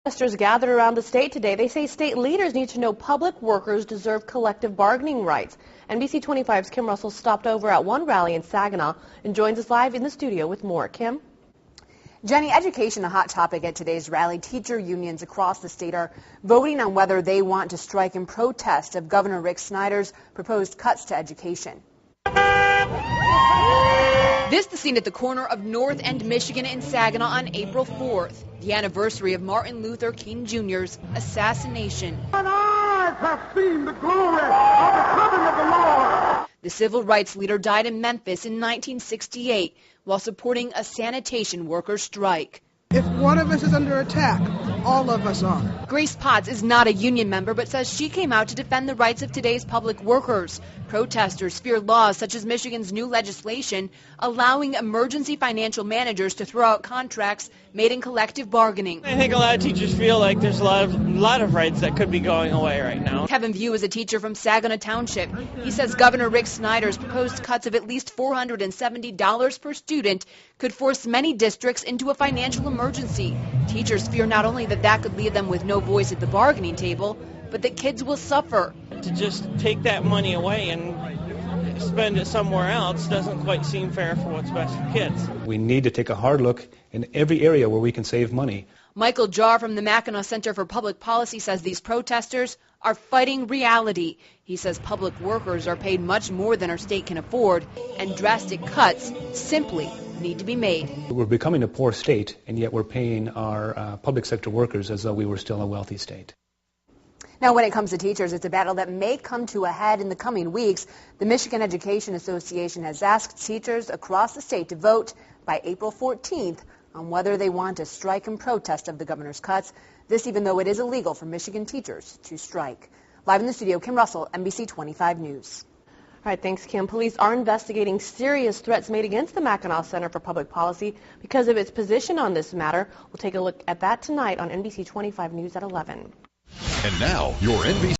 Protesters gathered around the state today. They say state leaders need to know public workers deserve collective bargaining rights. NBC 25's Kim Russell stopped over at one rally in Saginaw and joins us live in the studio with more. Kim? Jenny, education a hot topic at today's rally. Teacher unions across the state are voting on whether they want to strike in protest of Governor Rick Snyder's proposed cuts to education. This the scene at the corner of North and Michigan in Saginaw on April 4th, the anniversary of Martin Luther King Jr.'s assassination. And eyes have seen the glory of the coming of the Lord. The civil rights leader died in Memphis in 1968 while supporting a sanitation workers' strike. If one of us is under attack, all of us are. Grace Potts is not a union member, but says she came out to defend the rights of today's public workers. Protesters fear laws such as Michigan's new legislation allowing emergency financial managers to throw out contracts made in collective bargaining. I think a lot of teachers feel like there's a lot of rights that could be going away right now. Kevin View is a teacher from Saginaw Township. He says Governor Rick Snyder's proposed cuts of at least $470 per student could force many districts into a financial emergency. Teachers fear not only that could leave them with no voice at the bargaining table, but that kids will suffer. To just take that money away and spend it somewhere else doesn't quite seem fair for what's best for kids. We need to take a hard look in every area where we can save money. Michael Jarr from the Mackinac Center for Public Policy says these protesters are fighting reality. He says public workers are paid much more than our state can afford, and drastic cuts simply need to be made. We're becoming a poor state, and yet we're paying our public sector workers as though we were still a wealthy state. Now, when it comes to teachers, it's a battle that may come to a head in the coming weeks. The Michigan Education Association has asked teachers across the state to vote by April 14th on whether they want to strike in protest of the governor's cuts. This even though it is illegal for Michigan teachers to strike. Live in the studio, Kim Russell, NBC 25 News. All right, thanks, Kim. Police are investigating serious threats made against the Mackinac Center for Public Policy because of its position on this matter. We'll take a look at that tonight on NBC 25 News at 11. And now, your NBC